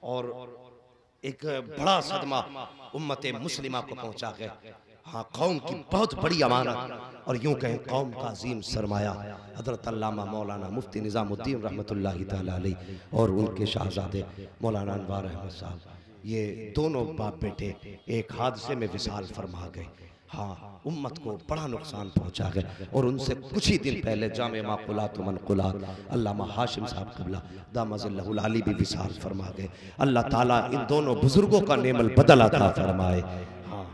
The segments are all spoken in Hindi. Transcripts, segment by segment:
और एक बड़ा सदमा उम्मत मुस्लिमा को पहुंचा गया। हाँ, कौम की बहुत बड़ी अमानत और यूं कहें कौम का अजीम सरमाया हजरत अल्लामा मौलाना मुफ्ती निज़ामुद्दीन रहमतुल्लाहि तआला अलैह और उनके शहजादे मौलाना अनवार अहमद साहब, ये दोनों बाप बेटे एक हादसे में विसाल फरमा गए। हाँ, उम्मत को बड़ा नुकसान पहुंचा गया। और उनसे कुछ ही दिन पहले जामे माकुलात व मनकुलात अल्लामा हाशिम साहब क़िबला दामज़िल्लहुल आली भी विसाल फरमा गए। अल्लाह ताला इन दोनों बुजुर्गों का नेमल बदल अता फरमाए। हाँ,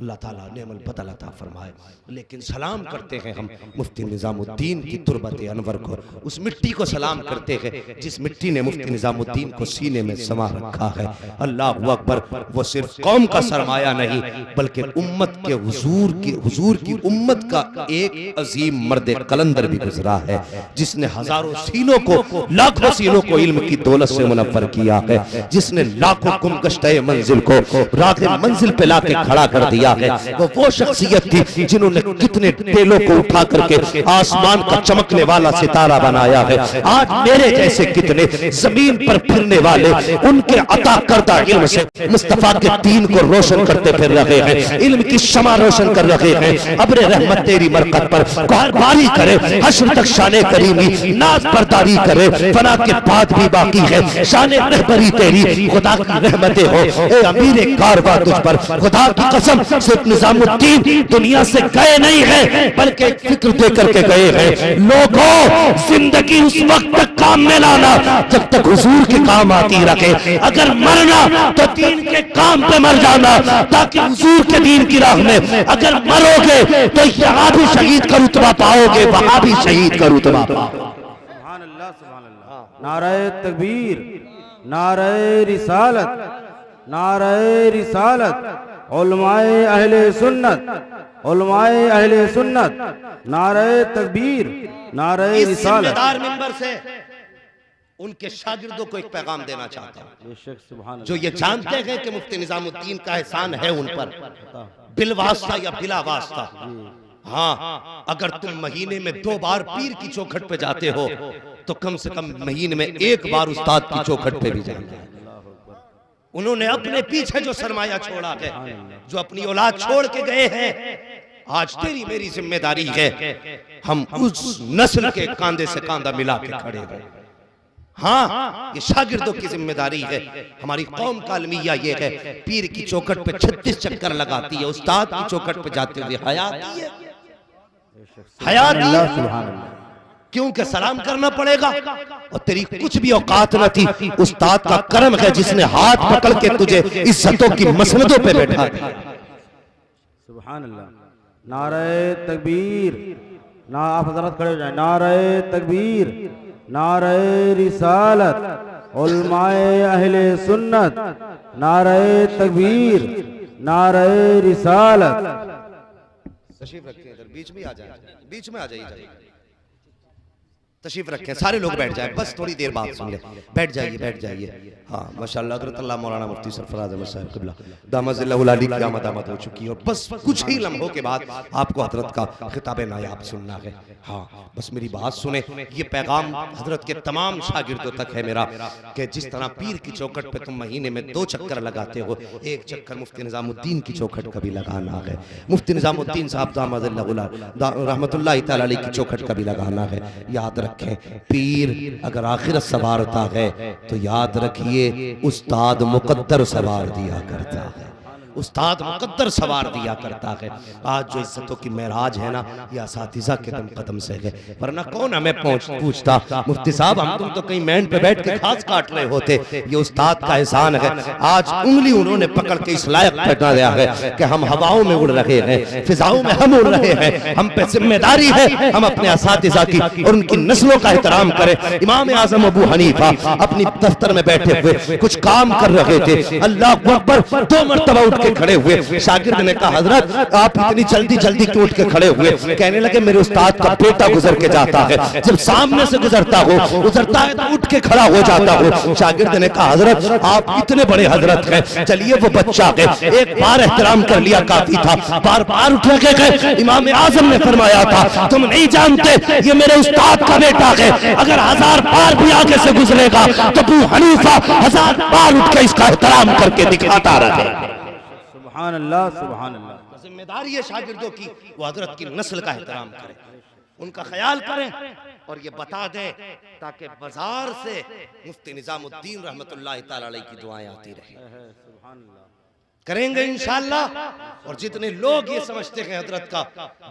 अल्लाह ताला नेमल बदल अता फरमाए। लेकिन सलाम करते हैं हम मुफ्ती निज़ामुद्दीन की तुरबत अनवर को, उस मिट्टी को सलाम करते हैं जिस मिट्टी ने मुफ्ती निज़ामुद्दीन को सीने में समा रखा है। अल्लाहु अकबर, वो सिर्फ कौम का सरमाया नहीं बल्कि उम्मत के हुजूर की उम्मत का एक अजीम मर्द कलंदर भी गुजरा है, जिसने हजारों सीनों को लाखों सीनों को इल्म की दौलत से मुनव्वर किया है, जिसने लाखों कुमकश्ते मंजिल को राह मंजिल पे लाके खड़ा कर दिया है। वो शख्सियत थी जिन्होंने कितने टेलों को उठा करके आसमान का चमकने वाला सितारा बनाया है। आज मेरे जैसे कितने जमीन पर फिरने वाले उनके अता करदा इल्म से मुस्तफा के दीन को रोशन करते फिर रहे हैं, इल्म की शमा रोशन कर रहे हैं। अब्र रहमत तेरी बरकत पर कहरबारी करे, हश्र तक शाने करीमी नाज बरदारी करे, फना के बाद भी बाकी है शाने रहबरी तेरी, खुदा की रहमतें हो ए अमीर कारवा तुझ पर। खुदा की कसम, सिर्फ निज़ामुद्दीन दुनिया से गए नहीं है बल्कि एक फिक्र दे करके गए हैं। लोगों, जिंदगी उस वक्त तक काम में लाना जब तक हुजूर के काम आती रखे। अगर मरना तो दीन के काम पे मर जाना, ताकि हुजूर के दीन की राह में अगर मरोगे तो यहाँ भी शहीद का रुतबा पाओगे, वहां भी शहीद का रुतबा पाओगे। सुभान अल्लाह, सुभान अल्लाह। नारे तकबीर, नारे रिसालत, नारे रिसालत, उलमाए अहले सुन्नत, उलमाए अहले सुन्नत, नारे तकबीर, नारे रिसालत। मिंबर से उनके शागिर्दों को एक पैगाम देना चाहता हूं, जो ये जानते हैं कि मुफ्ती निज़ामुद्दीन का एहसान है उन पर, बिलवास्ता या बिला वास्ता। हाँ, अगर तुम महीने में 2 बार पीर की चौखट पे जाते हो तो कम से कम महीने में 1 बार उस्ताद की चौखट पे भी जाएंगे। उन्होंने अपने पीछे जो सरमाया छोड़ा है, जो अपनी औलाद छोड़ के गए हैं, आज तेरी मेरी जिम्मेदारी है हम उस नस्ल के कांधे से कांधा मिला के खड़े हैं। हाँ, ये शागिर्दों की जिम्मेदारी है। हमारी कौम का अलमिया ये है, पीर की चौखट पे 36 चक्कर लगाती है, उस्ताद की चौखट पे जाते हुए हयात है, हयात है। क्योंकि सलाम करना पड़ेगा और तेरी कुछ भी औकात न थी। उस्ताद का करम है जिसने हाथ पकड़ के तुझे इज्जतों की मसनदों पे बैठा दिया। सुभान अल्लाह। नारे तकबीर, ना आप हजरत खड़े हो जाए। नारे तकबीर, नारे रिसालत, उलमाए अहले सुन्नत, नारे तकबीर, नारे रिसालत। तशरीफ रखिए, इधर बीच में आ जाए, बीच में आ जाइए, तशरीफ रखें, सारे लोग बैठ जाए, बस थोड़ी देर बात सुन ले। बैठ जाइए, बैठ जाइए। हाँ, माशाअल्लाह हज़रत अल्लाह मौलाना मुफ्ती सरफराज अहमद साहब क़िबला दामज़िल्लहुल आली की आमद हो चुकी है और बस कुछ ही लम्हों के बाद आपको हजरत का खिताब नायाब सुनना है। हाँ, बस मेरी बात सुने, ये पैगाम हजरत के तमाम शागिर्दों तक है मेरा कि जिस तरह पीर की चौखट पे तुम महीने में 2 चक्कर लगाते हो, एक चक्कर मुफ्ती निज़ामुद्दीन की चौखट का भी लगाना है। मुफ्ती निज़ामुद्दीन साहब दामज़िल्लहुल रहमतुल्लाहि तआला अलैह की चौखट का भी लगाना है। याद रखें, पीर अगर आखिरत संवारता है तो याद रखिए उस्ताद मुकद्दर सवार दिया करता है, उस्ताद मुकद्दर सवार दिया करता है। आज जो इज्जतों की महराज है ना, ये असातिज़ा के दम कदम से है, वरना कौन हमें पूछता मुफ्ती साहब हम तुम तो कहीं मैंड पे बैठ के घास काट रहे होते। ये उस्ताद का एहसान है। आज उंगली उन्होंने पकड़ के इस लायक बैठा दिया है कि हम हवाओं में उड़ रहे हैं, फिजाओं में हम उड़ रहे हैं। हम पे जिम्मेदारी है हम अपने असातिज़ा की और उनकी नस्लों का एहतराम करें। इमाम आज़म अबू हनीफा अपनी दफ्तर में बैठे हुए कुछ काम कर रहे थे, अल्लाह अकबर 2 मरतबा के खड़े हुए। शागिर्द ने कहा हजरत आप इतनी जल्दी जल्दी क्यों उठ के खड़े हुए? कहने लगे मेरे उस्ताद का बेटा गुजर के जाता है, जब सामने से गुजरता है तो उठ के खड़ा हो जाता हूँ। शागिर्द ने कहा हजरत आप इतने बड़े हजरत हैं, चलिए वो बच्चा है, एक बार एहतराम कर लिया काफी था, बार बार उठ के गए। इमाम आजम ने फरमाया था तुम नहीं जानते ये मेरे उस्ताद का बेटा है, अगर 1000 बार भी आगे से गुजरेगा तो अबू हनीफा 1000 बार उठ के इसका एहतराम करके दिखाता रहे। सुभान अल्लाह, सुभान अल्लाह। जिम्मेदारी है शागिर्दों की वो हजरत की नस्ल का एहतराम करें, उनका ख्याल करें और ये बता दें ताकि बाजार से मुफ्ती निजामुद्दीन रहमतुल्लाह ताला अलैह की दुआएं आती रहें। करेंगे इंशाअल्लाह। और जितने लोग ये समझते हैं हजरत का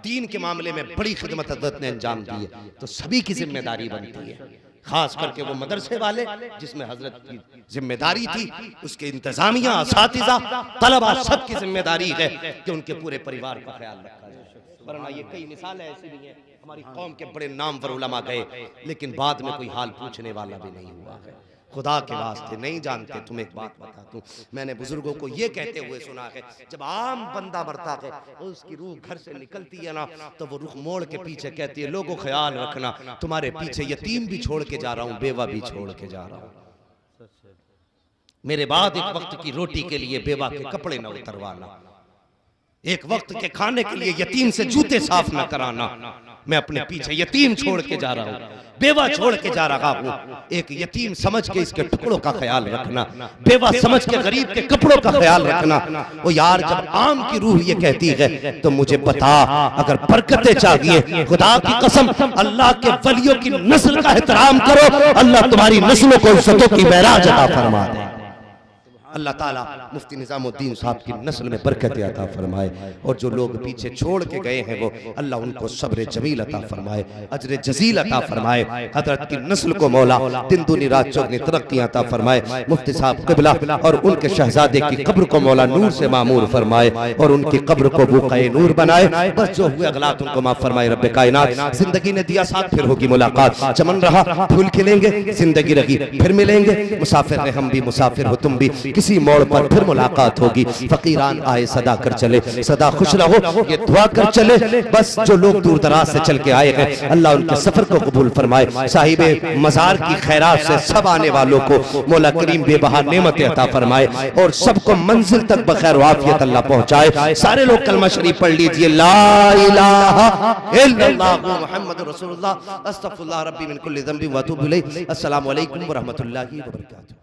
दीन के मामले में बड़ी खिदमत हजरत ने अंजाम दी है, तो सभी की जिम्मेदारी बनती है, खास करके वो मदरसे वाले जिसमें हजरत की जिम्मेदारी थी, उसके इंतजामिया, असातिज़ा, तलबा, सबकी जिम्मेदारी है कि उनके पूरे परिवार का ख्याल रखा जाए। वरना ये कई मिसालें ऐसी भी हैं, हमारी कौम के बड़े नामवर उलमा गए लेकिन बाद में कोई हाल पूछने वाला भी नहीं हुआ है। खुदा के वास्ते नहीं जानते, तुम एक बात बता दूं, मैंने बुजुर्गों को ये कहते हुए सुना है जब आम बंदा मरता है और उसकी रूह घर से निकलती है ना, तो वो रुख मोड़ के पीछे कहती है लोगों ख्याल रखना, तुम्हारे पीछे यतीम भी छोड़ के जा रहा हूँ, बेवा भी छोड़ के जा रहा हूँ। मेरे बाद एक वक्त की रोटी के लिए बेवा के कपड़े न उतरवाना, एक वक्त के खाने के लिए यतीम से जूते साफ न कराना। मैं अपने पीछे यतीम छोड़ के जा रहा हूँ, बेवा छोड़ के जा रहा हूँ। एक यतीम समझ के इसके टुकड़ों का ख्याल रखना, बेवा समझ के गरीब के कपड़ों का ख्याल रखना। वो यार जब आम की रूह ये कहती है तो मुझे बता, अगर बरकतें चाहिए खुदा की कसम अल्लाह के वलियों की नस्ल का एहतराम करो, अल्लाह तुम्हारी नस्लों को इज्जतों की महराज अता फरमा दे। अल्लाह ताला मुफ्ती निजामुद्दीन साहब की नस्ल में बरकत अता फरमाए, और जो लोग पीछे छोड़ के गए हैं वो अल्लाह उनको सब्र जमील अता फरमाए, अजर जजील अता फरमाए। हजरत की नस्ल को मौला दिन दुनी रात चौगनी तरक्की अता फरमाए। मुफ्ती साहब क़िबला और उनके शहजादे की कब्र को मौला नूर से मामूर फरमाए और उनकी कब्र को बुक़ाए नूर बनाए। बस जो हुए अगलात उनको माफ फरमाए रब्बे कायनात। जिंदगी ने दिया साथ, फिर होगी मुलाकात, चमन रहा फूल खिलेंगे, जिंदगी रही फिर मिलेंगे, मुसाफिर ने हम भी मुसाफिर हो तुम भी, किसी मोड़ पर फिर मुलाकात होगी। फकीरान आए सदा कर चले, सदा खुश रहो ये दुआ कर चले। बस जो लोग दूर दराज से चल के आए हैं अल्लाह उनके सफर को कबूल फरमाए। साहिबे मजार की खैरात से सब आने वालों को मौला करीम बेबहा नेमतें अता फरमाए और सबको मंजिल तक बखैर वाफियत अल्लाह पहुंचाए। सारे लोग कलमा शरीफ पढ़ लीजिए, ला इलाहा इल्लल्लाह मुहम्मदुर रसूलुल्लाह, अस्तगफिरुल्लाह रब्बी मिन कुल्ली ज़ंबि व अतूबु इलैह। अस्सलामु अलैकुम व रहमतुल्लाहि व बरकातुहू।